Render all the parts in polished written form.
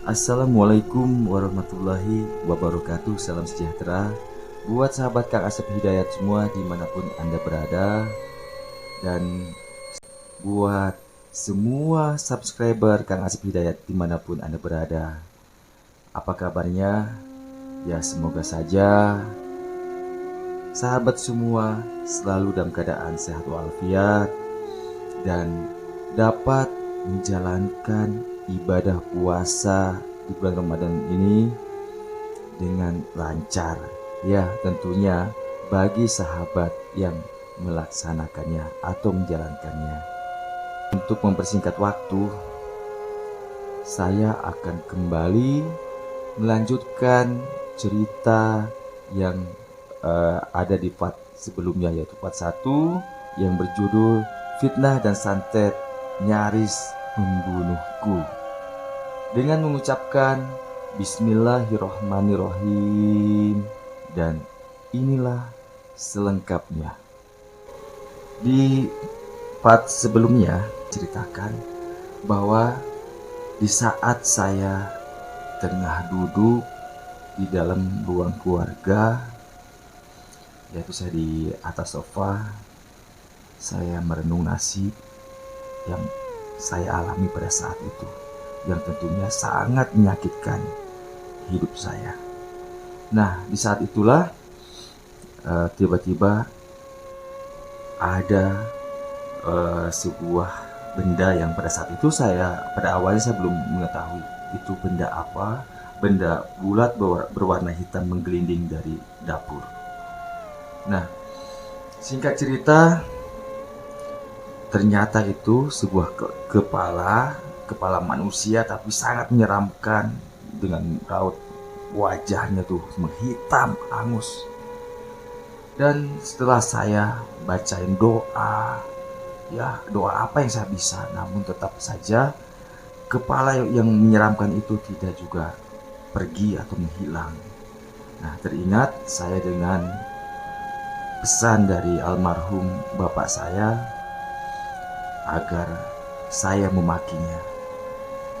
Assalamualaikum warahmatullahi wabarakatuh. Salam sejahtera buat sahabat Kang Asep Hidayat semua dimanapun Anda berada. Dan buat semua subscriber Kang Asep Hidayat dimanapun Anda berada, apa kabarnya? Ya, semoga saja sahabat semua selalu dalam keadaan sehat walafiat dan dapat menjalankan ibadah puasa di bulan Ramadan ini dengan lancar. Ya, tentunya bagi sahabat yang melaksanakannya atau menjalankannya. Untuk mempersingkat waktu, saya akan kembali melanjutkan cerita yang ada di part sebelumnya, yaitu part 1 yang berjudul Fitnah dan Santet Nyaris Membunuhku, dengan mengucapkan Bismillahirrohmanirrohim. Dan inilah selengkapnya. Di part sebelumnya ceritakan bahwa di saat saya tengah duduk di dalam ruang keluarga, yaitu saya di atas sofa, saya merenung nasib yang saya alami pada saat itu, yang tentunya sangat menyakitkan hidup saya. Nah, di saat itulah tiba-tiba ada sebuah benda yang pada saat itu pada awalnya saya belum mengetahui itu benda apa. Benda bulat berwarna hitam menggelinding dari dapur. Nah, singkat cerita, ternyata itu sebuah kepala manusia, tapi sangat menyeramkan, dengan raut wajahnya tuh menghitam angus. Dan setelah saya bacain doa, ya doa apa yang saya bisa, namun tetap saja kepala yang menyeramkan itu tidak juga pergi atau menghilang. Nah, teringat saya dengan pesan dari almarhum bapak saya agar saya memakinya.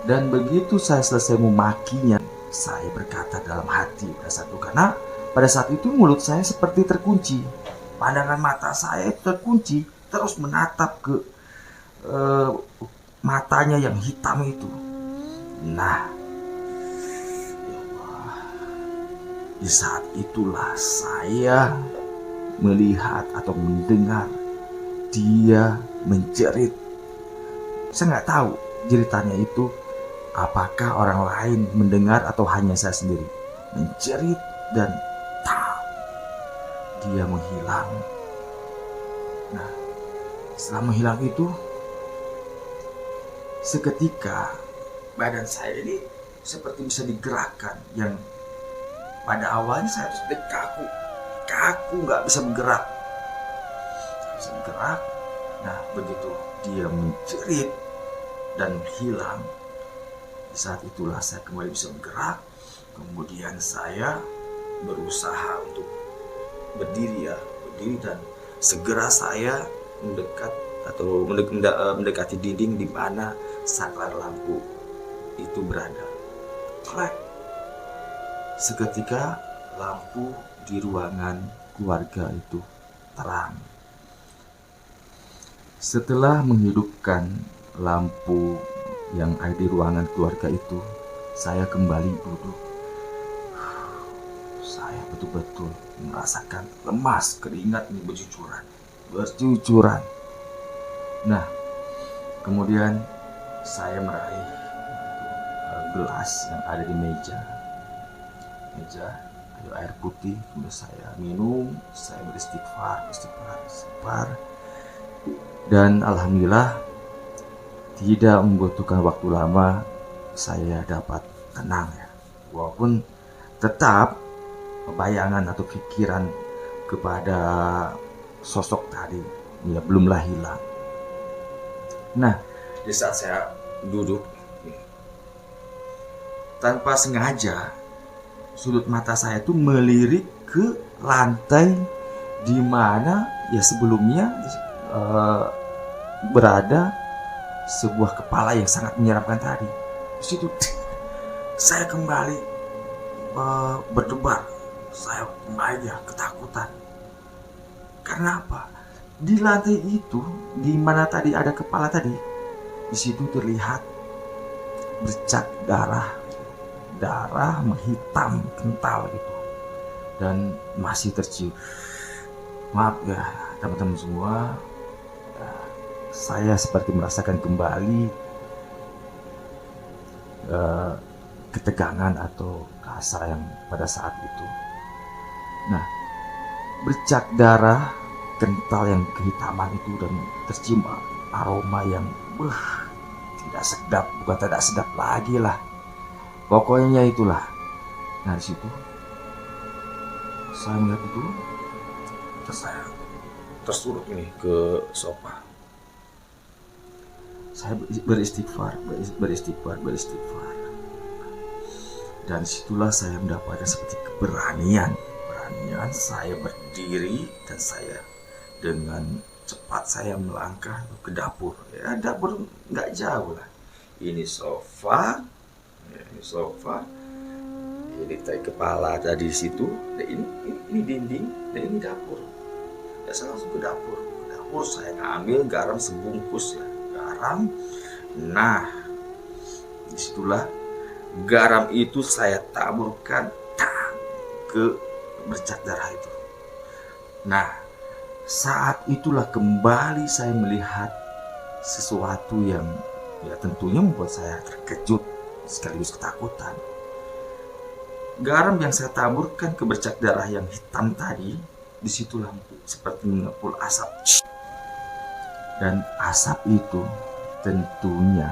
Dan begitu saya selesai memakinya, saya berkata dalam hati pada saat itu, karena pada saat itu mulut saya seperti terkunci, pandangan mata saya itu terkunci, terus menatap ke matanya yang hitam itu. Nah, ya Allah, di saat itulah saya melihat atau mendengar dia menjerit. Saya nggak tahu jeritannya itu apakah orang lain mendengar atau hanya saya sendiri. Menjerit dan dia menghilang. Nah, setelah menghilang itu, seketika badan saya ini seperti bisa digerakkan, yang pada awalnya saya sudah kaku, nggak bisa bergerak. Nah, begitu dia menjerit dan hilang, di saat itulah saya kembali bisa bergerak. Kemudian saya berusaha untuk berdiri dan segera saya mendekat atau mendekati dinding di mana saklar lampu itu berada. Klek. Seketika lampu di ruangan keluarga itu terang. Setelah menghidupkan lampu yang ada di ruangan keluarga itu, saya kembali duduk. Saya betul-betul merasakan lemas, keringat ini bercucuran. Nah, kemudian saya meraih gelas yang ada di meja air putih. Kemudian saya minum, saya beristighfar, dan alhamdulillah tidak membutuhkan waktu lama saya dapat tenang, ya. Walaupun tetap bayangan atau pikiran kepada sosok tadi ya belumlah hilang. Nah, di saat saya duduk, tanpa sengaja sudut mata saya tuh melirik ke lantai di mana ya sebelumnya berada sebuah kepala yang sangat menyeramkan tadi. Di situ saya kembali berdebar. Saya kembali ya ketakutan. Karena apa? Di lantai itu, di mana tadi ada kepala tadi, di situ terlihat bercak darah menghitam kental gitu, dan masih tercium. Maaf ya teman-teman semua, saya seperti merasakan kembali ketegangan atau rasa yang pada saat itu. Nah, bercak darah kental yang kehitaman itu dan tercium aroma yang tidak sedap, bukan tidak sedap lagi lah. Pokoknya itulah. Nah, di situ saya melihat itu, terus saya tersuruk ini ke sofa. Saya beristighfar. Dan situlah saya mendapatkan seperti keberanian. Saya berdiri dan saya dengan cepat saya melangkah ke dapur. Ya, dapur nggak jauh lah. Ini sofa, ini tai kepala tadi di situ. Dan ini dinding, dan ini dapur. Ya, saya langsung ke dapur. Saya ambil garam sebungkus ya, garam. Nah, disitulah garam itu saya taburkan ke bercak darah itu. Nah, saat itulah kembali saya melihat sesuatu yang ya tentunya membuat saya terkejut sekaligus ketakutan. Garam yang saya taburkan ke bercak darah yang hitam tadi, disitulah seperti mengepul asap. Dan asap itu tentunya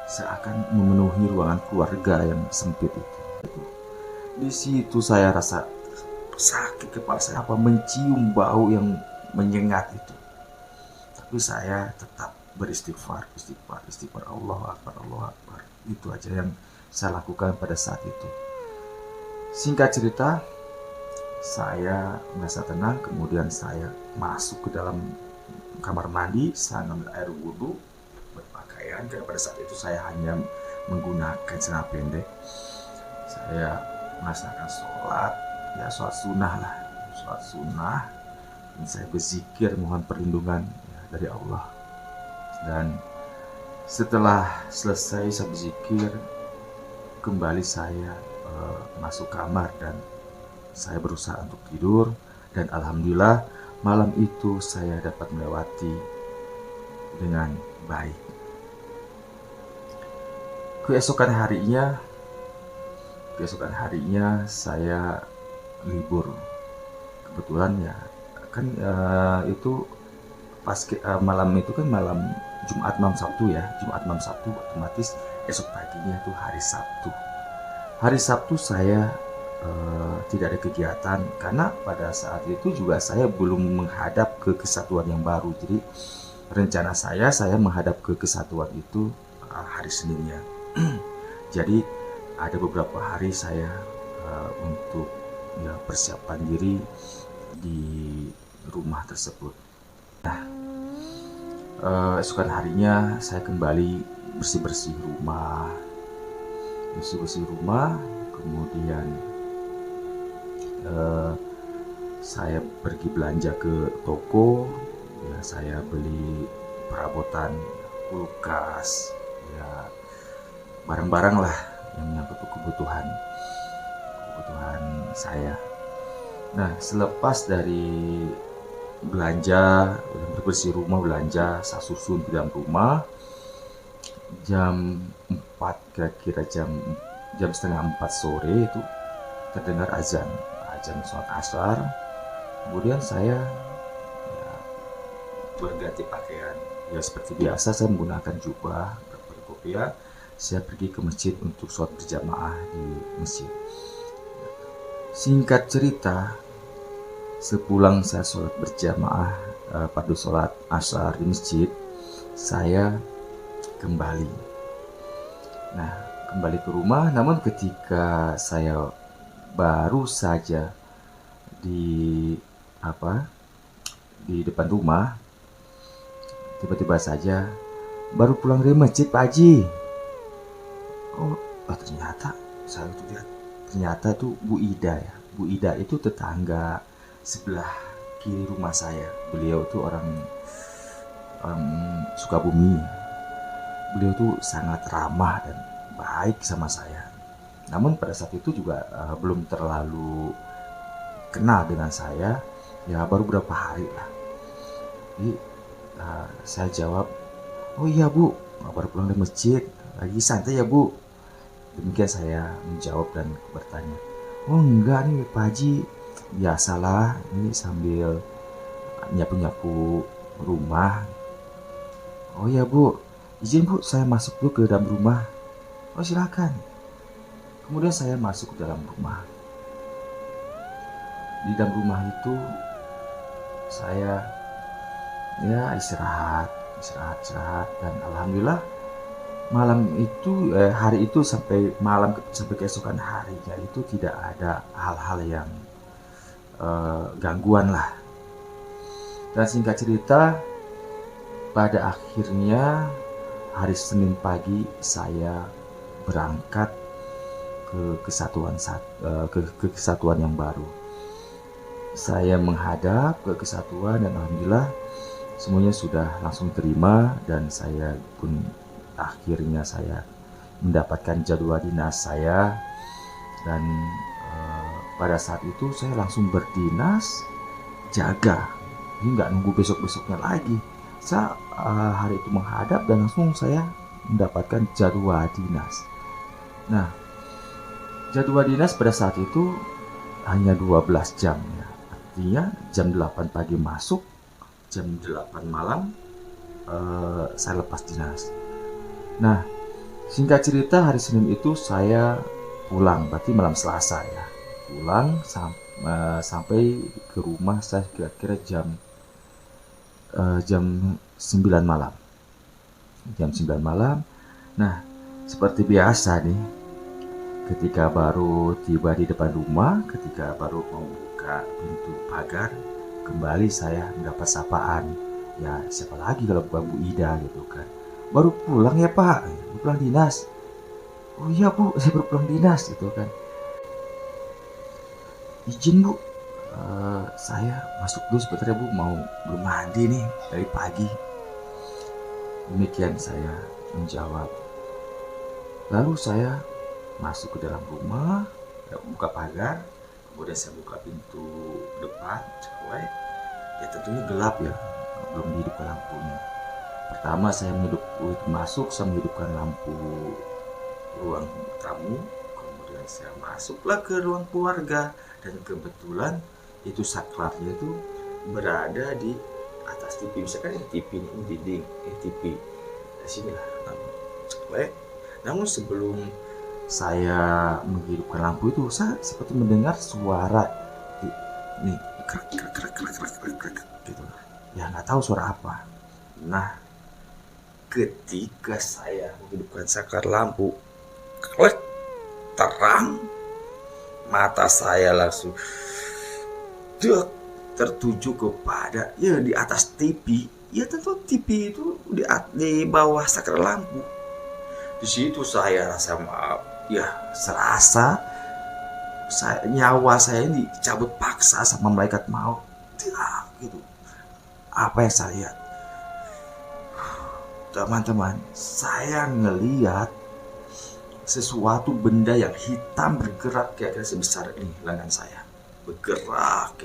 seakan memenuhi ruangan keluarga yang sempit itu. Di situ saya rasa sakit kepala saya, mencium bau yang menyengat itu. Tapi saya tetap beristighfar. Allahu Akbar. Itu aja yang saya lakukan pada saat itu. Singkat cerita, saya merasa tenang. Kemudian saya masuk ke dalam kamar mandi. Saya ambil air wudhu, berpakaian. Karena pada saat itu saya hanya menggunakan celana pendek. Saya melaksanakan sholat sunnah. Dan saya berzikir mohon perlindungan dari Allah. Dan setelah selesai saya berzikir, kembali saya masuk kamar dan saya berusaha untuk tidur. Dan alhamdulillah malam itu saya dapat melewati dengan baik. Keesokan harinya saya libur. Kebetulan ya kan itu pas malam itu kan malam Jumat malam Sabtu ya. Jumat malam Sabtu otomatis esok paginya itu hari Sabtu saya tidak ada kegiatan karena pada saat itu juga saya belum menghadap ke kesatuan yang baru. Jadi rencana saya menghadap ke kesatuan itu hari Seninnya. Jadi ada beberapa hari saya untuk persiapan diri di rumah tersebut. Nah, esokan harinya saya kembali bersih-bersih rumah. Kemudian saya pergi belanja ke toko. Ya, saya beli perabotan kulkas, ya barang-barang lah yang menyangkut kebutuhan saya. Nah, selepas dari belanja, bersih rumah, belanja, saya susun di dalam rumah. Jam 4, kira-kira jam setengah 4 sore itu terdengar azan sholat asar. Kemudian saya berganti pakaian. Ya seperti biasa saya menggunakan jubah berkopiah. Saya pergi ke masjid untuk sholat berjamaah di masjid. Singkat cerita, sepulang saya sholat berjamaah pada sholat asar di masjid, saya kembali. Nah, kembali ke rumah, namun ketika saya baru saja di depan rumah, tiba-tiba saja baru pulang dari masjid Pak Haji. Oh ternyata saya itu lihat ternyata itu Bu Ida ya. Bu Ida itu tetangga sebelah kiri rumah saya. Beliau itu orang Sukabumi. Beliau tuh sangat ramah dan baik sama saya. Namun pada saat itu juga belum terlalu kenal dengan saya, ya baru beberapa hari lah. Jadi saya jawab, oh iya Bu, baru pulang dari masjid, lagi santai ya Bu. Demikian saya menjawab dan bertanya, oh enggak nih Pak Haji, biasalah ini sambil nyapu-nyapu rumah. Oh iya Bu, izin Bu saya masuk dulu ke dalam rumah. Oh silakan. Kemudian saya masuk ke dalam rumah. Di dalam rumah itu saya ya istirahat dan alhamdulillah malam itu hari itu sampai malam sampai keesokan harinya itu tidak ada hal-hal yang gangguan lah. Dan singkat cerita, pada akhirnya hari Senin pagi saya berangkat ke kesatuan yang baru. Saya menghadap ke kesatuan dan alhamdulillah semuanya sudah langsung terima, dan saya pun akhirnya saya mendapatkan jadwal dinas saya. Dan pada saat itu saya langsung berdinas jaga, ini nggak nunggu besok-besoknya lagi. Saya hari itu menghadap dan langsung saya mendapatkan jadwal dinas. Nah, jadwal dinas pada saat itu hanya 12 jam ya. Artinya jam 8 pagi masuk, jam 8 malam saya lepas dinas. Nah, singkat cerita hari Senin itu saya pulang, berarti malam Selasa ya. Pulang sampai ke rumah saya kira-kira jam 9 malam. Jam 9 malam. Nah, seperti biasa nih, ketika baru tiba di depan rumah, ketika baru mau buka pintu pagar, kembali saya mendapat sapaan. Ya, siapa lagi kalau bukan Bu Ida gitu kan. Baru pulang ya Pak, baru pulang dinas. Oh iya Bu, saya baru pulang dinas gitu kan. Izin Bu, saya masuk dulu sebentar ya Bu, belum mandi nih dari pagi. Demikian saya menjawab. Lalu saya masuk ke dalam rumah, buka pagar, kemudian saya buka pintu depan, cewek. Ya tentunya gelap ya, belum dihidupkan lampunya. Pertama saya saya menghidupkan lampu ruang tamu, kemudian saya masuklah ke ruang keluarga, dan kebetulan itu saklarnya itu berada di atas TV. Misalkan ini TV ini dinding, ini TV. Di sinilah cewek. Namun sebelum saya menghidupkan lampu itu, saya seperti mendengar suara nih krek gitu. Ya nggak tahu suara apa. Nah, ketika saya menghidupkan saklar lampu, klek, terang, mata saya langsung tertuju kepada di atas TV. Ya tentu TV itu di bawah saklar lampu. Di situ saya rasa serasa nyawa saya ini dicabut paksa sama malaikat maut. Gitu. Apa yang saya lihat? Teman-teman, saya ngelihat sesuatu benda yang hitam bergerak kayak sebesar ini lengan saya. Bergerak.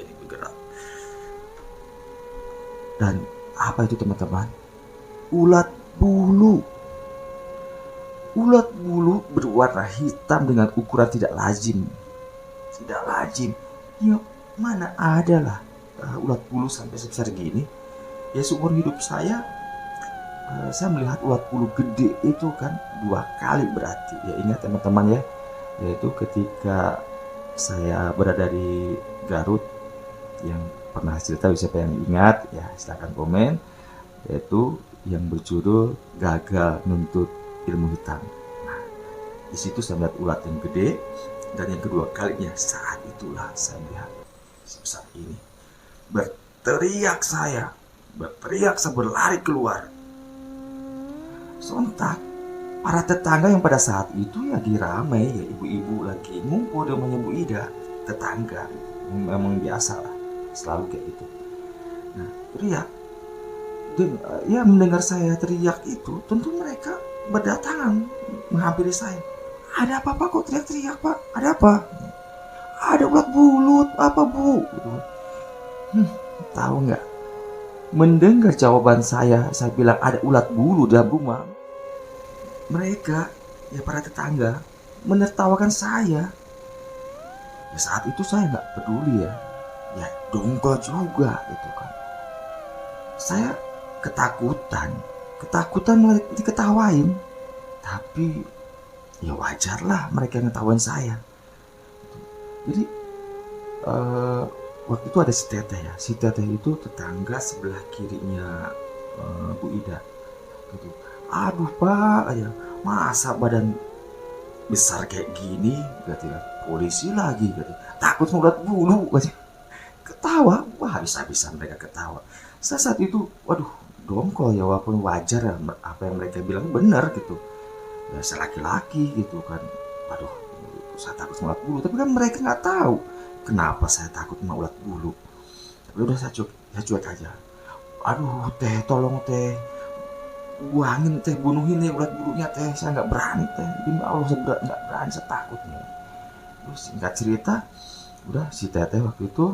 Dan apa itu teman-teman? Ulat bulu berwarna hitam dengan ukuran tidak lazim. Ya mana ada lah ulat bulu sampai sebesar gini. Ya seumur hidup saya melihat ulat bulu gede itu kan 2 kali berarti. Ya ingat teman-teman ya, yaitu ketika saya berada di Garut. Yang pernah cerita, siapa yang ingat ya silahkan komen, yaitu yang berjudul Gagal Nuntut Ilmu Hitam. Nah, di situ saya melihat ulat yang gede, dan yang kedua kalinya saat itulah saya melihat sebesar ini. Berteriak saya berlari keluar. Sontak para tetangga yang pada saat itu ya diramai ya, ibu-ibu lagi ngumpul di rumahnya Bu Ida, tetangga memang biasa lah, selalu kayak gitu. Nah, teriak dan ya mendengar saya teriak itu, tentu mereka berdatangan menghampiri saya. Ada apa Pak, kok teriak-teriak Pak? Ada apa? Ada ulat bulu apa Bu? Gitu. Tahu nggak? Mendengar jawaban saya bilang ada ulat bulu dalam rumah. Mereka, ya para tetangga, menertawakan saya. Ya saat itu saya nggak peduli ya. Ya dongkol juga gitu kan. Saya ketakutan malah diketawain. Tapi ya wajarlah mereka ngetawain saya. Jadi waktu itu ada si Teteh ya. Si Teteh itu tetangga sebelah kirinya Bu Ida. Gitu. Aduh Pak, ya masa badan besar kayak gini, katanya polisi lagi, katanya takut ulat bulu, katanya. Ketawa, wah habis-habisan mereka ketawa. Saya saat itu, waduh, dongkol ya, walaupun wajar ya, apa yang mereka bilang benar gitu. Ya saya laki-laki gitu kan, waduh, saya takut sama ulat bulu, tapi kan mereka nggak tahu kenapa saya takut sama ulat bulu. Tapi udah saya cuek aja. Aduh Teh, tolong Teh, buangin Teh, bunuhin nih ulat bulunya Teh, saya nggak berani Teh, demi Allah saya nggak berani, saya takut nih. Terus singkat cerita, udah si Teteh waktu itu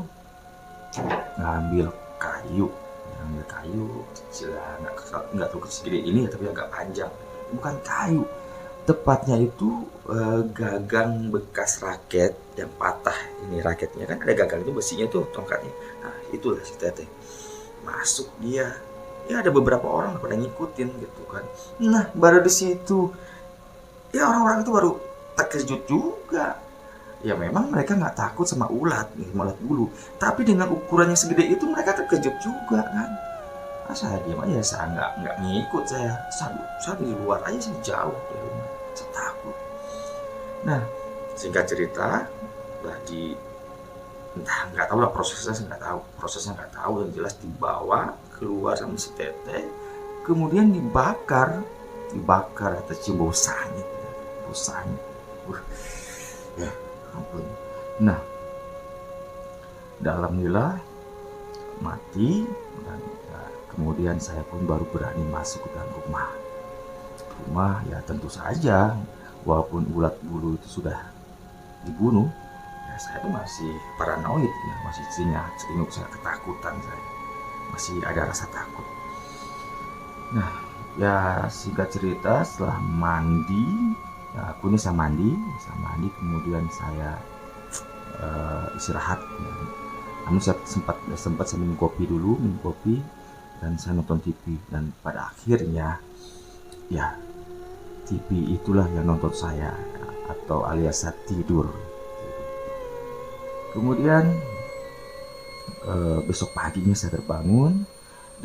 ngambil kayu, kecil, nggak terlalu segede ini ya, tapi agak panjang, bukan kayu, tepatnya itu gagang bekas raket yang patah. Ini raketnya kan ada gagang itu, besinya tuh tongkatnya. Nah itulah si Teteh masuk dia. Ya ada beberapa orang pada ngikutin gitu kan. Nah baru di situ ya orang-orang itu baru terkejut juga. Ya memang mereka nggak takut sama ulat nih, ulat bulu. Tapi dengan ukurannya segede itu mereka terkejut juga kan. Nah, saya diam aja, saya nggak ngikut, saya di luar aja, saya jauh dari rumah, saya takut. Nah singkat cerita, lah entah nggak tahu lah prosesnya, nggak tahu, yang jelas dibawa keluar sama si Teteh, kemudian dibakar atau cium bau sanyit. Ya ampun. Nah alhamdulillah mati, dan ya, kemudian saya pun baru berani masuk ke dalam rumah. Ya tentu saja walaupun ulat bulu itu sudah dibunuh, ya saya tuh masih paranoid ya, masih saya ketakutan, saya masih ada rasa takut. Nah ya singkat cerita, setelah mandi, ya aku ini saya mandi, kemudian saya istirahat ya. Namun saya sempat saya minum kopi dan saya nonton TV, dan pada akhirnya ya TV itulah yang nonton saya, atau alias saya tidur. Kemudian besok paginya saya terbangun,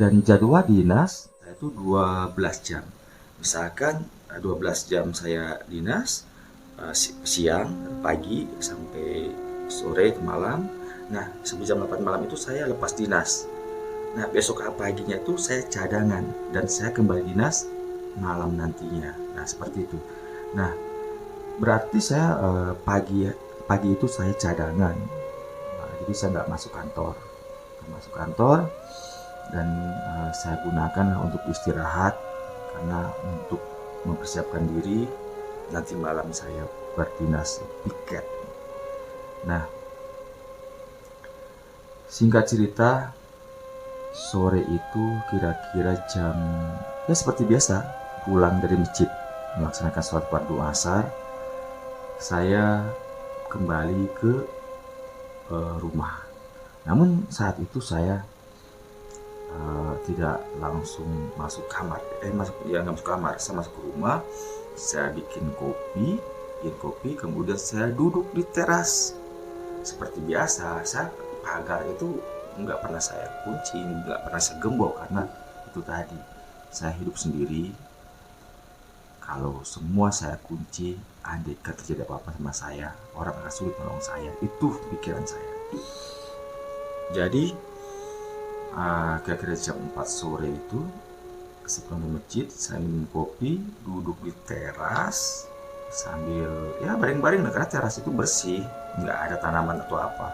dan jadwal dinas saya itu 12 jam. Misalkan 12 jam saya dinas, siang, pagi sampai sore ke malam. Nah sampai jam 8 malam itu saya lepas dinas. Nah besok paginya itu saya cadangan, dan saya kembali dinas malam nantinya. Nah seperti itu. Nah berarti saya pagi itu saya cadangan. Nah, jadi saya nggak masuk kantor, dan saya gunakan untuk istirahat, karena untuk mempersiapkan diri nanti malam saya berdinas piket. Nah singkat cerita, sore itu kira-kira jam, ya seperti biasa, pulang dari masjid melaksanakan sholat fardu asar, saya kembali ke rumah. Namun saat itu saya tidak langsung masuk kamar, nggak masuk kamar, saya masuk ke rumah, saya bikin kopi, kemudian saya duduk di teras seperti biasa. Saya pagar itu nggak pernah saya kunci, nggak pernah saya gembok, karena itu tadi saya hidup sendiri. Kalau semua saya kunci, andai terjadi apa-apa sama saya, orang akan sulit menolong saya. Itu pikiran saya. Jadi kira-kira jam 4 sore itu sebelum masjid saya minum kopi, duduk di teras sambil ya baring-baring, karena teras itu bersih, nggak ada tanaman atau apa,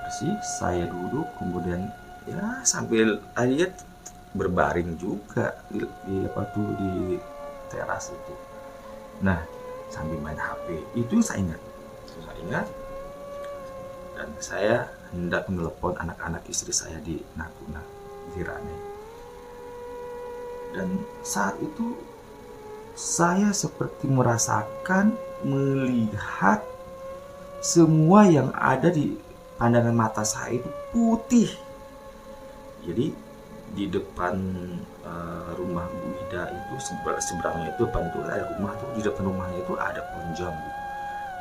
bersih. Saya duduk kemudian ya sambil aja berbaring juga di teras itu. Nah, sambil main HP itu saya ingat dan saya hendak menelepon anak-anak istri saya di Natuna, di Rane. Dan saat itu saya seperti merasakan, melihat semua yang ada di pandangan mata saya itu putih. Jadi di depan rumah Bu Ida itu seberangnya itu depan itu ada rumah tuh, di depan rumahnya itu ada pohon jambu.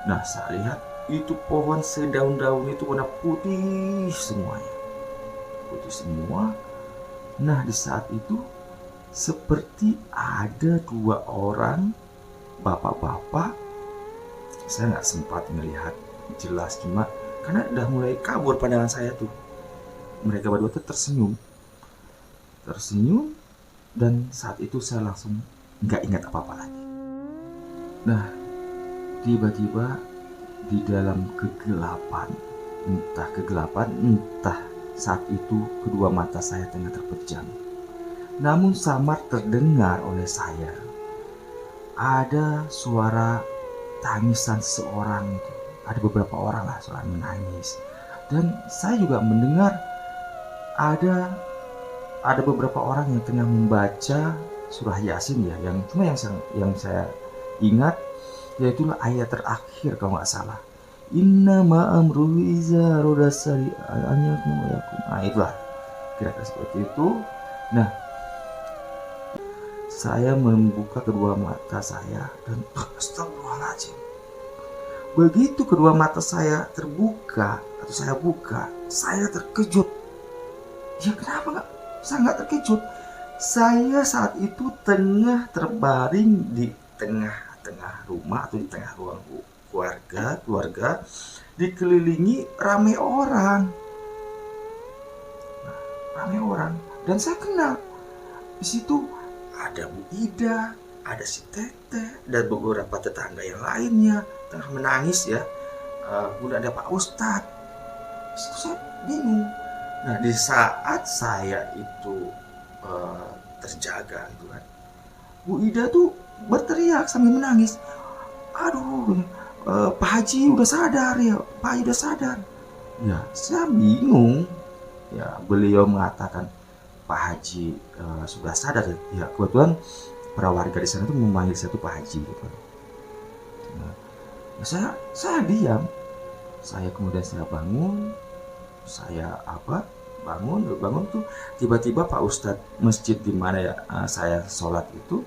Nah, saya lihat itu pohon sedaun-daun itu warna putih semuanya, putih semua. Nah, di saat itu seperti ada 2 orang bapak-bapak, saya nggak sempat melihat jelas, cuma karena udah mulai kabur pandangan saya tuh. Mereka berdua tuh tersenyum, dan saat itu saya langsung nggak ingat apa-apa lagi. Nah, tiba-tiba di dalam kegelapan, entah saat itu kedua mata saya tengah terpejam, namun samar terdengar oleh saya ada suara tangisan seorang itu. Ada beberapa orang lah suara menangis, dan saya juga mendengar ada beberapa orang yang tengah membaca surah Yasin ya, yang saya ingat yaitu ayat terakhir kalau nggak salah. Inna ma'amruhu iza rodasari anyakum yakum. Nah, itulah kira-kira seperti itu. Nah, saya membuka kedua mata saya dan astagfirullahaladzim. Begitu kedua mata saya terbuka atau saya buka, saya terkejut. Ya kenapa nggak? Saya nggak terkejut. Saya saat itu tengah terbaring di tengah rumah atau di tengah ruang keluarga, dikelilingi ramai orang. Dan saya kenal. Di situ ada Bu Ida, ada si Tete, dan beberapa tetangga yang lainnya tengah menangis ya. Udah ada Pak Ustadz. Di situ saya bingung. Nah, di saat saya itu terjaga gitu kan, Bu Ida tuh berteriak sambil menangis, aduh, Pak Haji udah sadar ya, Pak Haji udah sadar. Ya, saya bingung. Ya, beliau mengatakan Pak Haji sudah sadar. Ya, kebetulan para warga di sana tuh memanggil saya tuh Pak Haji gitu. Nah, saya diam. Kemudian saya bangun. Bangun tuh tiba-tiba Pak Ustadz masjid di mana ya saya sholat itu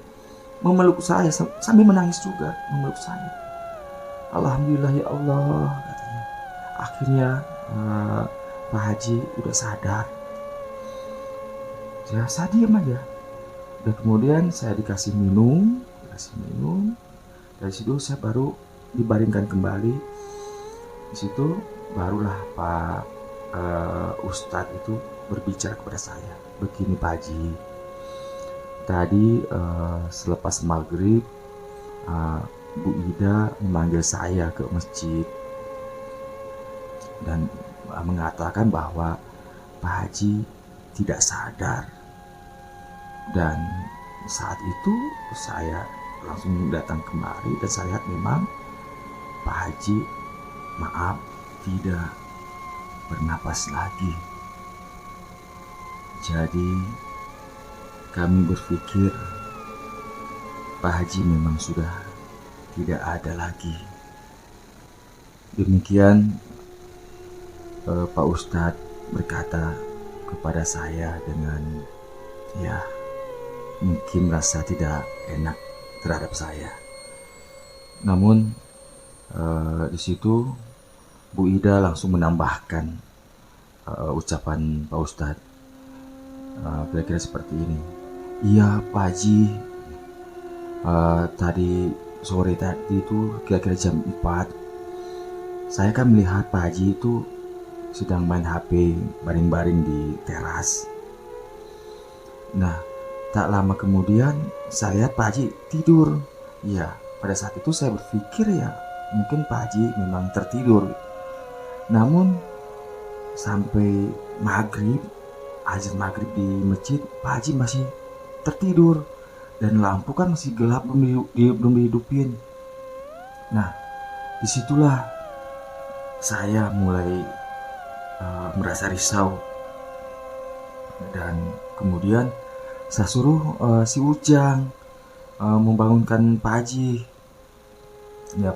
memeluk saya sambil menangis juga, memeluk saya. Alhamdulillah ya Allah, katanya. Akhirnya Pak Haji udah sadar. Ya, saya diam aja. Dan kemudian saya dikasih minum. Dari situ saya baru dibaringkan kembali. Di situ barulah Pak Ustadz itu berbicara kepada saya, begini Pak Haji, tadi selepas maghrib Bu Ida memanggil saya ke masjid dan mengatakan bahwa Pak Haji tidak sadar. Dan saat itu saya langsung datang kemari dan saya lihat memang Pak Haji tidak bernapas lagi. Jadi kami berpikir Pak Haji memang sudah tidak ada lagi. Demikian Pak Ustadz berkata kepada saya dengan ya mungkin rasa tidak enak terhadap saya. Namun di situ Bu Ida langsung menambahkan ucapan Pak Ustadz kira-kira seperti ini. Iya Pak Haji, sore tadi itu kira-kira jam 4 saya kan melihat Pak Haji itu sedang main HP baring-baring di teras. Nah, Tak lama kemudian saya lihat Pak Haji tidur. Ya, pada saat itu saya berpikir ya mungkin Pak Haji memang tertidur. Namun sampai maghrib, azan maghrib di masjid, Pak Haji masih tertidur dan lampu kan masih gelap, belum dihidupin. Nah, disitulah saya mulai merasa risau dan kemudian saya suruh si Ujang membangunkan Pak Haji. Ya,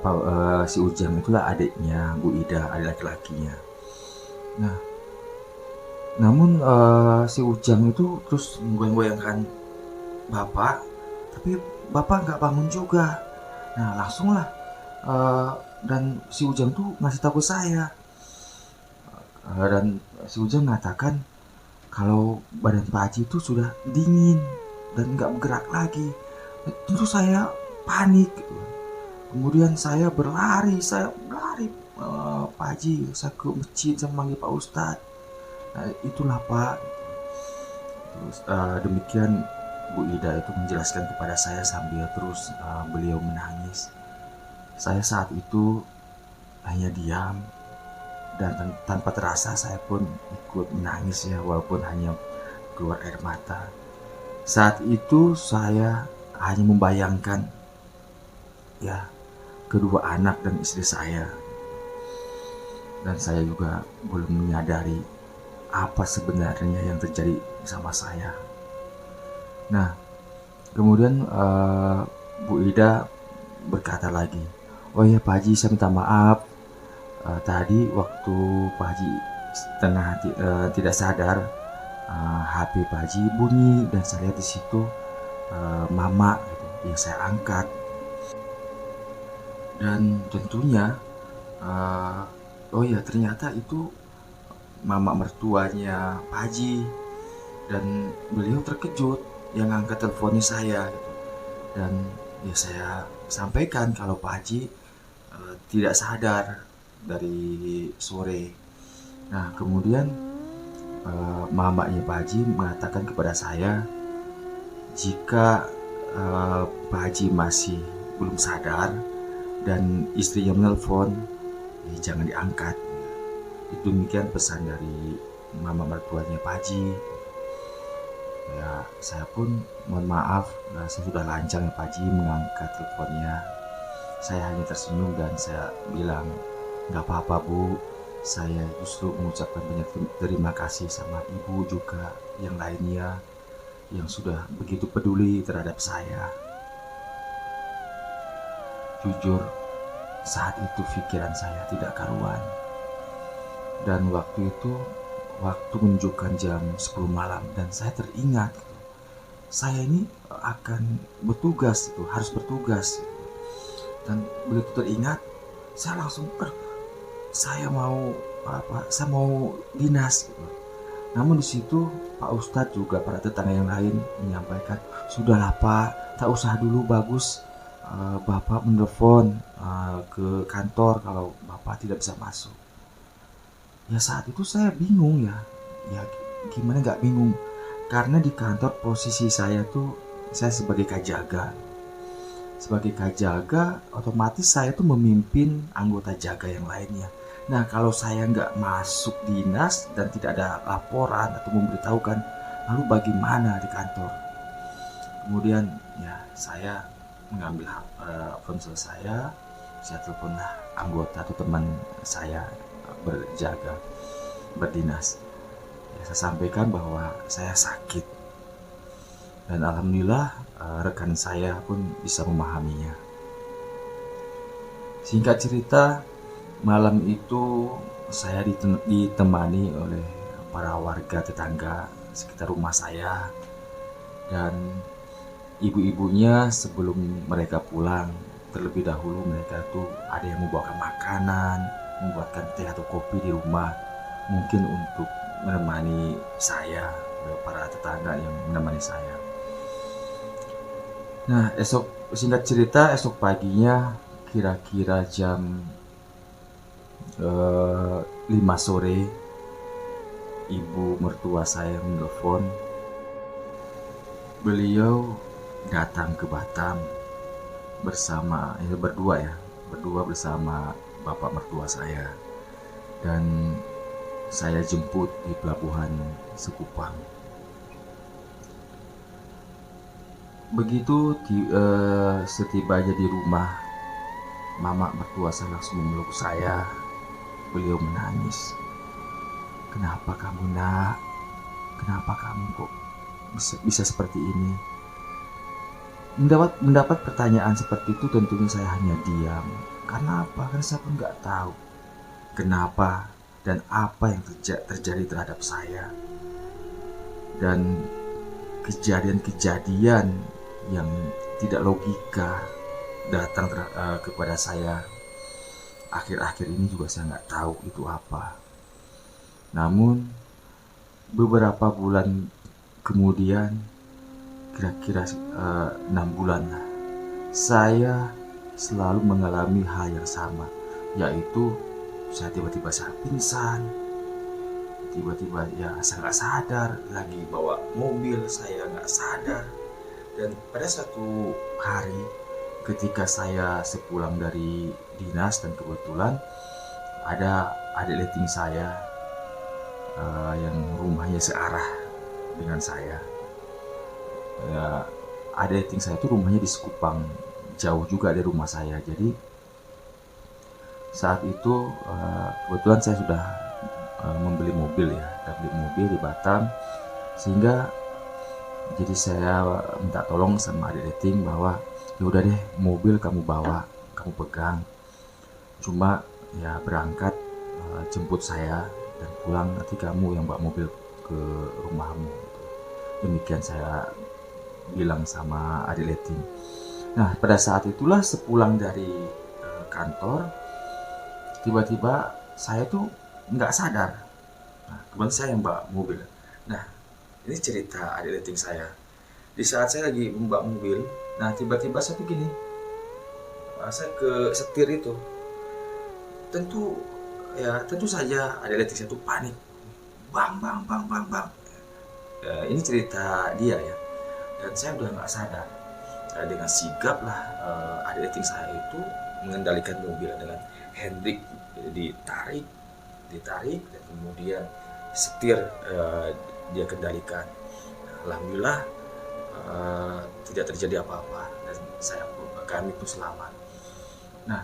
si Ujang itulah adiknya Bu Ida, adik laki-lakinya. Nah, namun si Ujang itu terus menggoyang-goyangkan Bapak, tapi Bapak nggak bangun juga. Nah, langsunglah dan si Ujang tuh ngasih tahu ke saya, dan si Ujang mengatakan kalau badan Pak Haji itu sudah dingin dan nggak bergerak lagi. Tentu saya panik. Kemudian saya berlari, Pak Haji, saya ke masjid sama manggil Pak Ustadz. Nah, itulah Pak. Terus demikian Bu Ida itu menjelaskan kepada saya sambil terus beliau menangis. Saya saat itu hanya diam dan tanpa terasa saya pun ikut menangis ya, walaupun hanya keluar air mata. Saat itu saya hanya membayangkan ya kedua anak dan istri saya, dan saya juga belum menyadari apa sebenarnya yang terjadi sama saya. Nah, kemudian Bu Ida berkata lagi, oh ya Pak Haji, saya minta maaf, tadi waktu Pak Haji tidak sadar, HP Pak Haji bunyi dan saya lihat di situ mama gitu, yang saya angkat. Dan tentunya oh ya ternyata itu mama mertuanya Pak Haji, dan beliau terkejut yang angkat teleponnya saya gitu. Dan ya saya sampaikan kalau Pak Haji tidak sadar dari sore. Nah, kemudian mamanya Pak Haji mengatakan kepada saya, jika Pak Haji masih belum sadar dan istrinya menelpon, ya jangan diangkat. Itu demikian pesan dari mama mertuanya Pak Haji. Ya, saya pun mohon maaf, saya sudah lancang ya Pak Haji mengangkat teleponnya. Saya hanya tersenyum dan saya bilang, nggak apa-apa Bu, saya justru mengucapkan banyak terima kasih sama Ibu juga yang lainnya yang sudah begitu peduli terhadap saya. Jujur, saat itu pikiran saya tidak karuan. Dan waktu itu, waktu menunjukkan jam 10 malam dan saya teringat saya ini akan bertugas, itu harus bertugas. Dan begitu teringat, saya langsung saya mau dinas gitu. Namun di situ Pak Ustadz juga para tetangga yang lain menyampaikan, sudahlah Pak, tak usah dulu, bagus Bapak menelpon ke kantor kalau Bapak tidak bisa masuk. Ya saat itu saya bingung ya gimana nggak bingung, karena di kantor posisi saya tuh saya sebagai kajaga. Sebagai kajaga otomatis saya tuh memimpin anggota jaga yang lainnya. Nah, kalau saya nggak masuk dinas dan tidak ada laporan atau memberitahukan, lalu bagaimana di kantor? Kemudian ya saya mengambil ponsel saya teleponlah anggota atau teman saya berjaga, berdinas. Ya, saya sampaikan bahwa saya sakit, dan alhamdulillah rekan saya pun bisa memahaminya. Singkat cerita, malam itu saya ditemani oleh para warga tetangga sekitar rumah saya, dan ibu-ibunya sebelum mereka pulang, terlebih dahulu mereka tuh ada yang membawakan makanan, membuatkan teh atau kopi di rumah, mungkin untuk menemani saya, para tetangga yang menemani saya. Nah, singkat cerita, esok paginya kira-kira jam 5 sore, ibu mertua saya menelpon Beliau datang ke Batam bersama berdua bersama bapak mertua saya, dan saya jemput di pelabuhan Sekupang. Begitu setibanya di rumah, mama mertua saya langsung memeluk saya. Beliau menangis. "Kenapa kamu, Nak? Kenapa kamu kok bisa seperti ini?" Mendapat pertanyaan seperti itu, tentunya saya hanya diam. Karena apa? Karena saya pun nggak tahu kenapa dan apa yang terjadi terhadap saya. Dan kejadian-kejadian yang tidak logika datang kepada saya akhir-akhir ini juga saya nggak tahu itu apa. Namun beberapa bulan kemudian, kira-kira 6 bulan lah, saya selalu mengalami hal yang sama, yaitu saya tiba-tiba pingsan, tiba-tiba ya saya nggak sadar, lagi bawa mobil saya nggak sadar. Dan pada suatu hari ketika saya sepulang dari dinas, dan kebetulan ada adik leting saya yang rumahnya searah dengan saya. Adik leting saya itu rumahnya di Sekupang, jauh juga dari rumah saya. Jadi saat itu kebetulan saya sudah membeli mobil di Batam, sehingga jadi saya minta tolong sama adik dating bahwa ya udah deh, mobil kamu bawa, kamu pegang, cuma ya berangkat jemput saya dan pulang nanti kamu yang bawa mobil ke rumahmu. Demikian saya bilang sama adik dating. Nah, pada saat itulah sepulang dari kantor, tiba-tiba saya tuh nggak sadar. Nah, kebetulan saya yang bawa mobil. Nah, ini cerita adik dating saya. Di saat saya lagi membawa mobil, nah tiba-tiba saya tuh gini, saya ke setir itu. Tentu saja adik dating saya tuh panik. Bang, bang, bang, bang, bang. Ini cerita dia ya. Dan saya udah nggak sadar. Dengan sigap lah adik dating saya itu mengendalikan mobil dengan handbrake ditarik, dan kemudian setir dia kendalikan. Alhamdulillah tidak terjadi apa-apa dan kami pun selamat. Nah,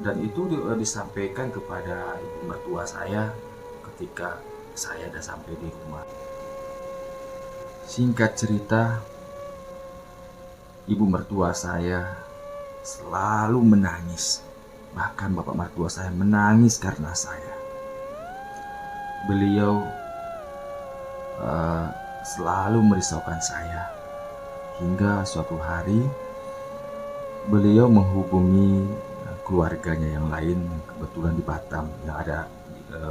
dan itu disampaikan kepada ibu mertua saya ketika saya sudah sampai di rumah. Singkat cerita, ibu mertua saya selalu menangis. Bahkan bapak mertua saya menangis karena saya. Beliau selalu merisaukan saya. Hingga suatu hari beliau menghubungi keluarganya yang lain, kebetulan di Batam, yang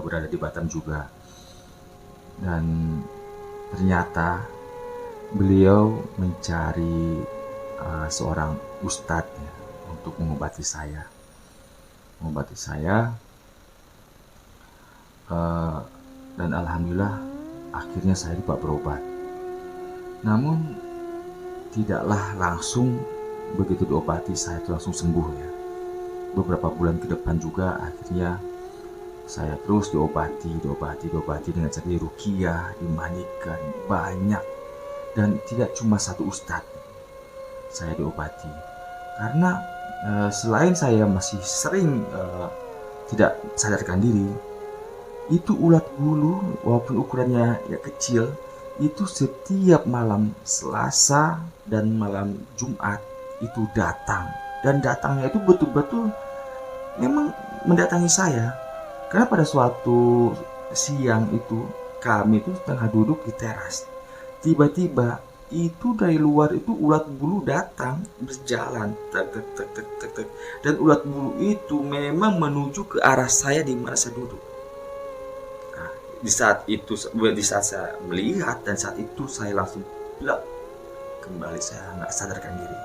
berada di Batam juga. Dan ternyata beliau mencari seorang ustadz ya, untuk mengobati saya. Dan alhamdulillah akhirnya saya dapat berobat. Namun tidaklah langsung begitu diobati saya itu langsung sembuh ya. Beberapa bulan ke depan juga akhirnya saya terus diobati dengan cara diruqyah, dimandikan banyak, dan tidak cuma satu ustadz saya diobati. Karena selain saya masih sering tidak sadarkan diri, itu ulat bulu walaupun ukurannya ya kecil, itu setiap malam Selasa dan malam Jumat itu datang, dan datangnya itu betul-betul memang mendatangi saya. Karena pada suatu siang itu kami itu tengah duduk di teras, tiba-tiba itu dari luar itu ulat bulu datang berjalan tek tek tek tek tek tek, dan ulat bulu itu memang menuju ke arah saya di mana saya duduk. Nah, di saat saya melihat, dan saat itu saya langsung blak kembali, saya nggak sadarkan diri.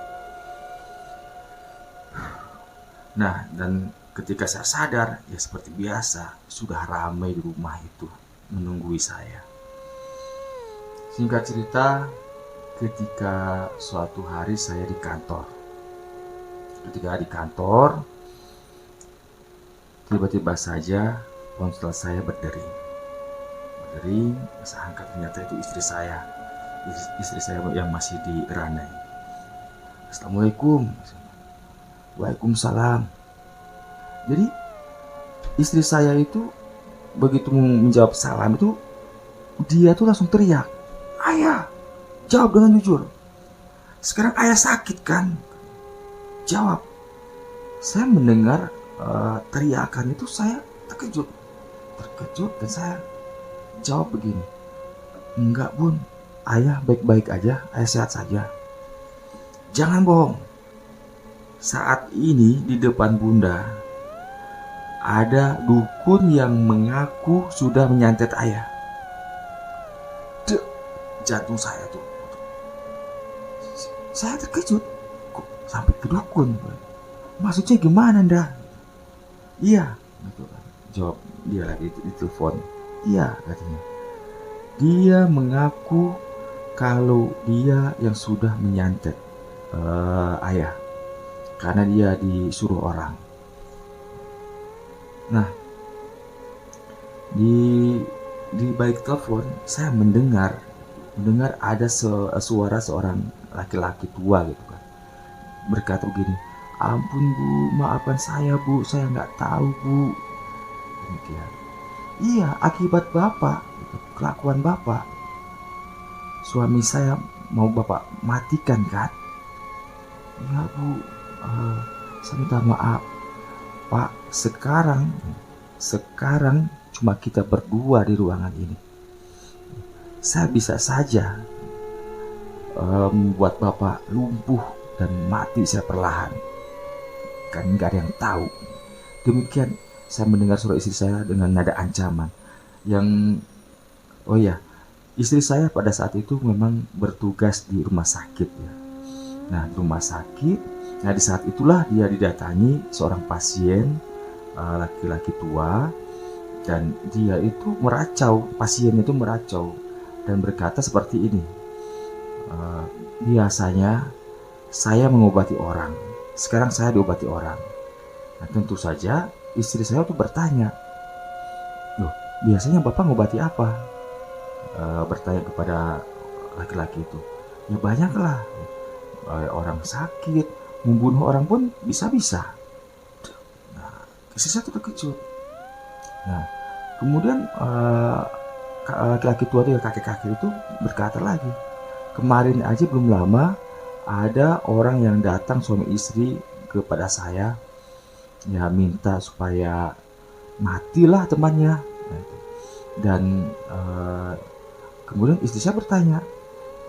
Nah, dan ketika saya sadar, ya seperti biasa, sudah ramai di rumah itu menunggui saya. Singkat cerita, ketika suatu hari saya di kantor. Ketika di kantor, tiba-tiba saja ponsel saya berdering. Saya angkat, ternyata itu istri saya. Istri saya yang masih di ranai. Assalamualaikum. Waalaikumsalam. Jadi istri saya itu begitu menjawab salam itu, dia tuh langsung teriak, "Ayah, jawab dengan jujur. Sekarang ayah sakit kan?" Jawab. Saya mendengar teriakan itu, saya terkejut dan saya jawab begini, "Enggak bun, ayah baik-baik aja, ayah sehat saja." "Jangan bohong. Saat ini di depan bunda ada dukun yang mengaku sudah menyantet ayah." Jantung saya tuh, saya terkejut. Kok sampai ke dukun? Maksudnya gimana dah? "Iya," gitu kan. Jawab dia lagi di telepon. "Iya," katanya. Dia mengaku kalau dia yang sudah menyantet ayah karena dia disuruh orang. Nah, di balik telepon saya mendengar ada suara seorang laki-laki tua gitu kan, berkata begini, "Ampun bu, maafkan saya bu, saya nggak tahu bu." Demikian. "Iya, akibat bapak, kelakuan bapak. Suami saya mau bapak matikan kan?" "Iya bu, saya minta maaf pak. Sekarang cuma kita berdua di ruangan ini. Saya bisa saja membuat bapak lumpuh dan mati saya perlahan. Kan nggak ada yang tahu." Demikian saya mendengar suara istri saya dengan nada ancaman. Oh ya, istri saya pada saat itu memang bertugas di rumah sakit ya. Nah, di rumah sakit, di saat itulah dia didatangi seorang pasien laki-laki tua, dan dia itu meracau, pasien itu meracau dan berkata seperti ini, "Biasanya saya mengobati orang, sekarang saya diobati orang." Nah, tentu saja istri saya tuh bertanya, "Loh, biasanya bapak ngobati apa?" Bertanya kepada laki-laki itu. "Ya banyaklah, orang sakit, membunuh orang pun bisa-bisa." Nah, istri saya tuh terkejut. Nah, kemudian laki-laki tua itu, kakek-kakek itu berkata lagi, "Kemarin aja belum lama ada orang yang datang suami istri kepada saya, ya minta supaya matilah temannya." Dan kemudian istri saya bertanya,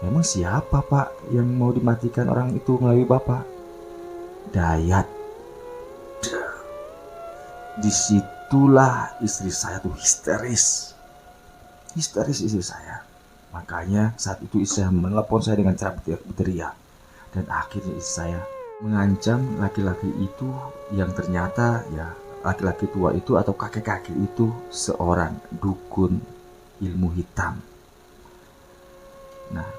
"Emang siapa pak yang mau dimatikan orang itu melalui bapak?" "Dayat." Disitulah istri saya tuh histeris istri saya. Makanya saat itu istri saya menelepon saya dengan cara berteriak, dan akhirnya istri saya mengancam laki-laki itu yang ternyata ya laki-laki tua itu atau kakek-kakek itu seorang dukun ilmu hitam. Nah,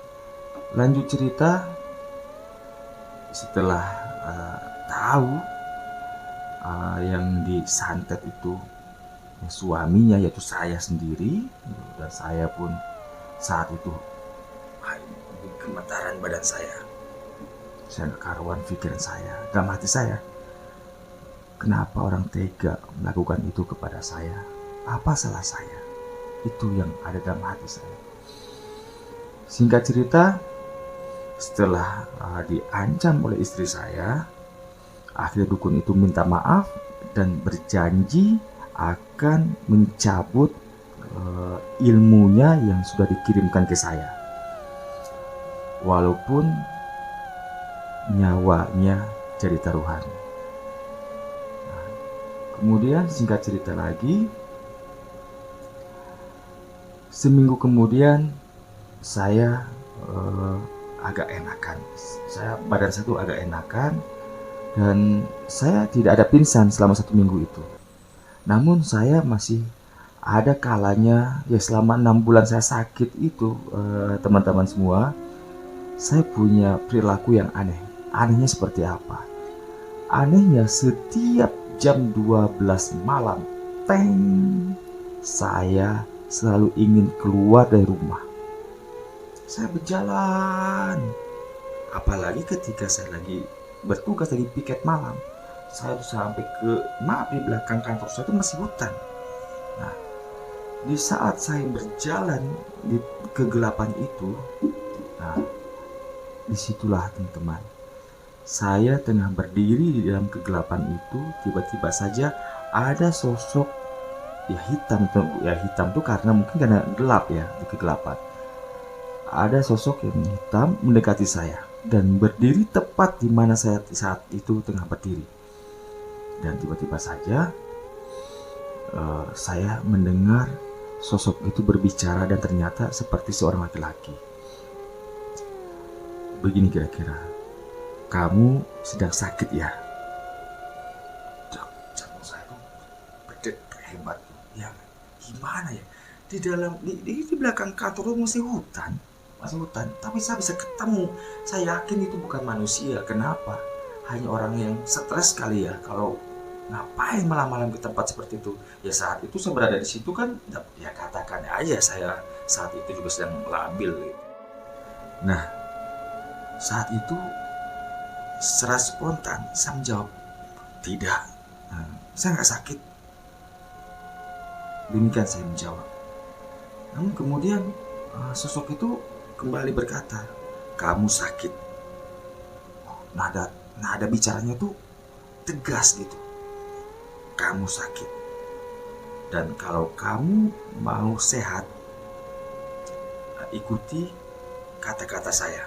lanjut cerita, setelah tahu yang disantet itu suaminya, yaitu saya sendiri, dan saya pun saat itu gemetaran badan saya nggak karuan pikiran saya, dalam hati saya, kenapa orang tega melakukan itu kepada saya? Apa salah saya? Itu yang ada dalam hati saya. Singkat cerita, setelah diancam oleh istri saya, akhirnya dukun itu minta maaf dan berjanji akan mencabut ilmunya yang sudah dikirimkan ke saya, walaupun nyawanya jadi taruhan. Nah, kemudian singkat cerita lagi, seminggu kemudian saya agak enakan. Badan saya tuh agak enakan, dan saya tidak ada pingsan selama 1 minggu itu. Namun saya masih Ada kalanya ya selama 6 bulan saya sakit itu, teman-teman semua, saya punya perilaku yang aneh. Anehnya seperti apa? Anehnya setiap jam 12 malam, teng, saya selalu ingin keluar dari rumah. Saya berjalan, apalagi ketika saya lagi bertugas, lagi piket malam. Saya tuh sampai ke, maaf, di belakang kantor saya itu masih hutan. Nah, di saat saya berjalan di kegelapan itu, nah, disitulah teman-teman, saya tengah berdiri di dalam kegelapan itu, tiba-tiba saja ada sosok ya hitam tuh, ya hitam tuh karena mungkin karena gelap ya, di kegelapan. Ada sosok yang hitam mendekati saya dan berdiri tepat di mana saya saat itu tengah berdiri. Dan tiba-tiba saja saya mendengar sosok itu berbicara dan ternyata seperti seorang laki-laki. Begini kira-kira, kamu sedang sakit ya? Jantung saya tuh berdetak hebat. Ya gimana ya? Di belakang kantor masih hutan, tapi saya bisa ketemu. Saya yakin itu bukan manusia. Kenapa? Hanya orang yang stres kali ya. Kalau ngapain malam-malam ke tempat seperti itu? Ya saat itu saya berada di situ kan, ya katakan aja saya saat itu juga sedang labil. Nah, saat itu secara spontan saya menjawab, tidak, saya nggak sakit. Demikian saya menjawab. Namun kemudian sosok itu kembali berkata, kamu sakit. Nada bicaranya tuh tegas gitu. Kamu sakit. Dan kalau kamu mau sehat, ikuti kata-kata saya.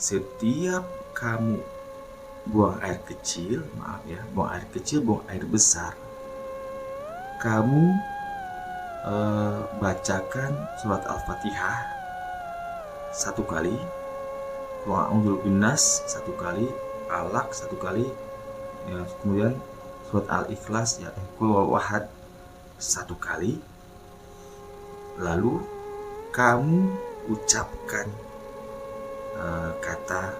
Setiap kamu buang air kecil, buang air kecil, buang air besar, kamu bacakan surat Al-Fatihah 1 kali, Qul a'udzu binnas 1 kali, Alaq 1 kali, ya, kemudian surat Al-Ikhlas, ya, Qul huwallahad 1 kali. Lalu kamu ucapkan kata,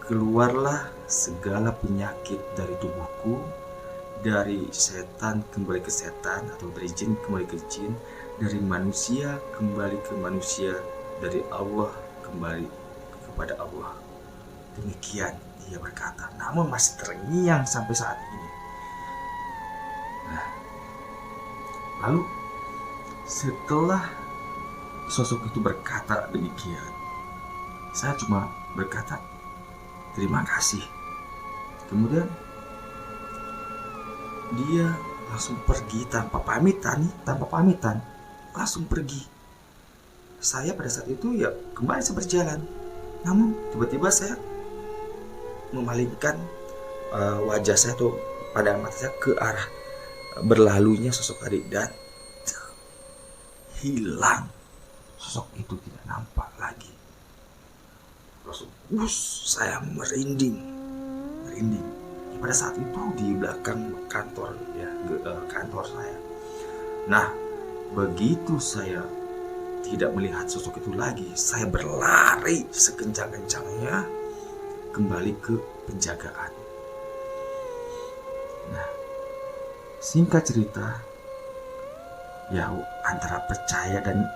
keluarlah segala penyakit dari tubuhku, dari setan kembali ke setan, atau dari jin kembali ke jin, dari manusia kembali ke manusia, dari Allah kembali kepada Allah. Demikian dia berkata, namun masih terngiang sampai saat ini. Nah, lalu setelah sosok itu berkata demikian, saya cuma berkata terima kasih. Kemudian dia langsung pergi tanpa pamitan, langsung pergi. Saya pada saat itu ya kembali saya berjalan. Namun tiba-tiba saya memalingkan wajah saya tuh, pada mata saya ke arah berlalunya sosok tadi, dan hilang. Sosok itu tidak nampak lagi. Langsung saya merinding. Pada saat itu di belakang kantor, ya, kantor saya. Nah, begitu saya tidak melihat sosok itu lagi, saya berlari sekencang-kencangnya kembali ke penjagaan. Nah, singkat cerita, ya antara percaya dan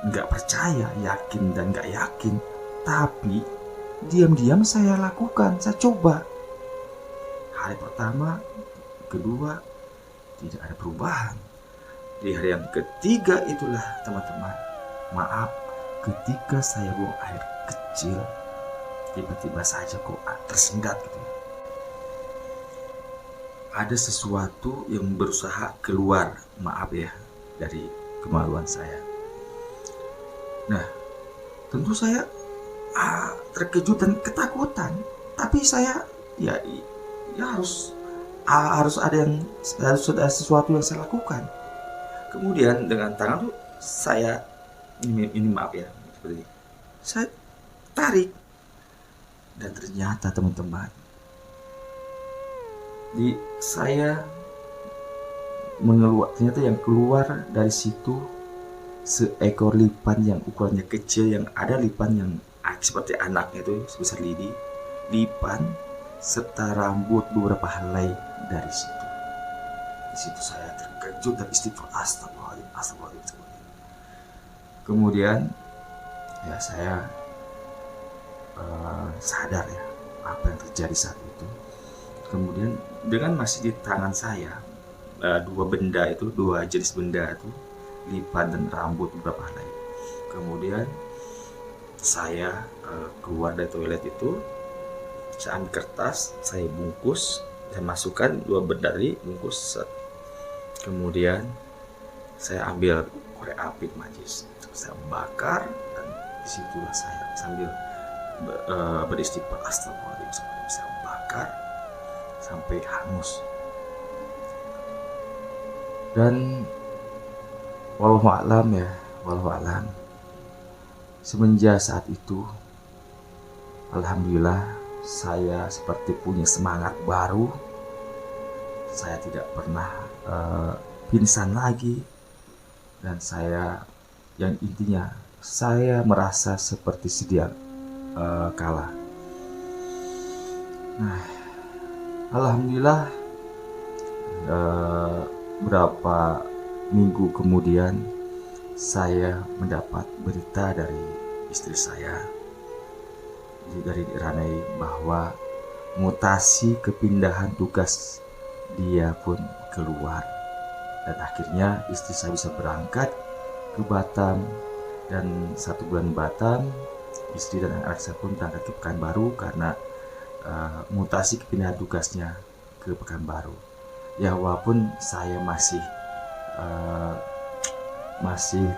nggak percaya, yakin dan nggak yakin, tapi diam-diam saya lakukan, saya coba. Hari pertama, kedua, tidak ada perubahan. Di hari yang ketiga itulah teman-teman, maaf, ketika saya buang air kecil, tiba-tiba saja kok tersendat gitu. Ada sesuatu yang berusaha keluar, maaf ya, dari kemaluan saya. Nah, tentu saya terkejut dan ketakutan, tapi saya ya harus ada sesuatu yang saya lakukan. Kemudian dengan tangan tuh saya ini maaf ya, seperti saya tarik, dan ternyata teman-teman, saya ternyata yang keluar dari situ seekor lipan yang ukurannya kecil, yang ada lipan yang seperti anaknya itu sebesar lidi, lipan serta rambut beberapa helai dari situ. Di situ saya terkejut dan istighfar, astagfirullahaladzim, astagfirullahaladzim. Kemudian ya saya sadar ya apa yang terjadi saat itu. Kemudian dengan masih di tangan saya dua jenis benda itu, lipan dan rambut beberapa helai. Kemudian saya keluar dari toilet itu, saya ambil kertas, saya bungkus, saya masukkan dua benda dari bungkus. Kemudian saya ambil korek api majis, saya bakar, dan disitulah saya sambil beristighfar, astagfirullahaladzim, saya bakar sampai hangus. Dan wallahualam ya, wallahualam, semenjak saat itu alhamdulillah saya seperti punya semangat baru. Saya tidak pernah pingsan lagi, dan yang intinya saya merasa seperti sedia kala. Nah, alhamdulillah berapa minggu kemudian saya mendapat berita dari istri saya, dari Ranai, bahwa mutasi kepindahan tugas dia pun keluar, dan akhirnya istri saya bisa berangkat ke Batam. Dan 1 bulan Batam, istri dan anak saya pun berangkat ke Pekanbaru karena mutasi kepindahan tugasnya ke Pekanbaru. Ya walaupun saya masih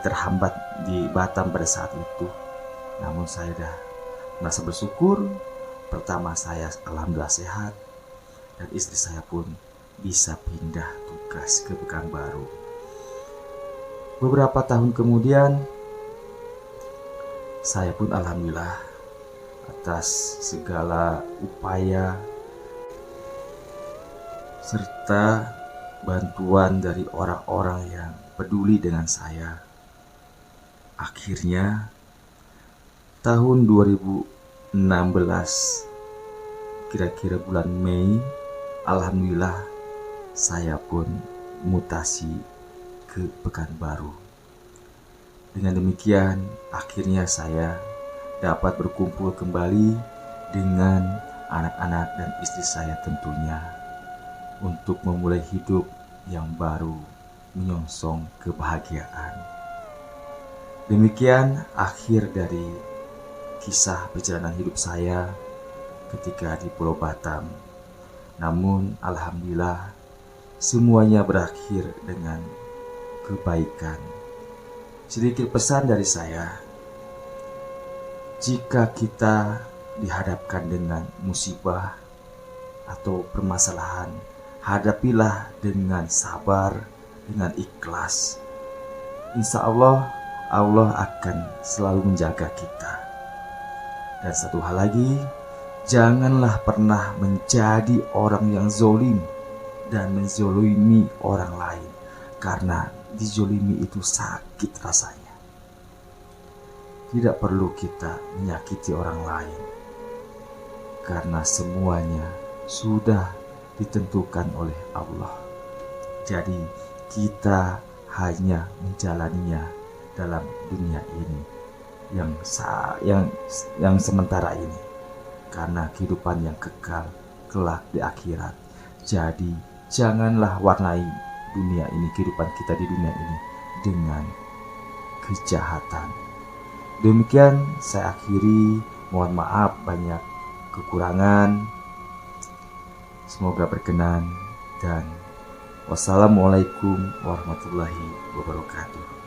terhambat di Batam pada saat itu, namun saya dah merasa bersyukur. Pertama, saya alhamdulillah sehat, dan istri saya pun bisa pindah tugas ke Pekanbaru. Beberapa tahun kemudian, saya pun alhamdulillah atas segala upaya serta bantuan dari orang-orang yang peduli dengan saya, akhirnya tahun 2016, kira-kira bulan Mei, alhamdulillah saya pun mutasi ke Pekanbaru. Dengan demikian, akhirnya saya dapat berkumpul kembali dengan anak-anak dan istri saya tentunya, untuk memulai hidup yang baru, menyongsong kebahagiaan. Demikian akhir dari kisah perjalanan hidup saya ketika di Pulau Batam. Namun alhamdulillah semuanya berakhir dengan kebaikan. Sedikit pesan dari saya, jika kita dihadapkan dengan musibah atau permasalahan, hadapilah dengan sabar, dengan ikhlas. Insya Allah, Allah akan selalu menjaga kita. Dan satu hal lagi, janganlah pernah menjadi orang yang zolim dan menzolimi orang lain, karena dizolimi itu sakit rasanya. Tidak perlu kita menyakiti orang lain, karena semuanya sudah ditentukan oleh Allah. Jadi kita hanya menjalaninya dalam dunia ini yang sementara ini, karena kehidupan yang kekal kelak di akhirat. Jadi janganlah warnai dunia ini, kehidupan kita di dunia ini, dengan kejahatan. Demikian saya akhiri, mohon maaf banyak kekurangan, semoga berkenan, dan wassalamualaikum warahmatullahi wabarakatuh.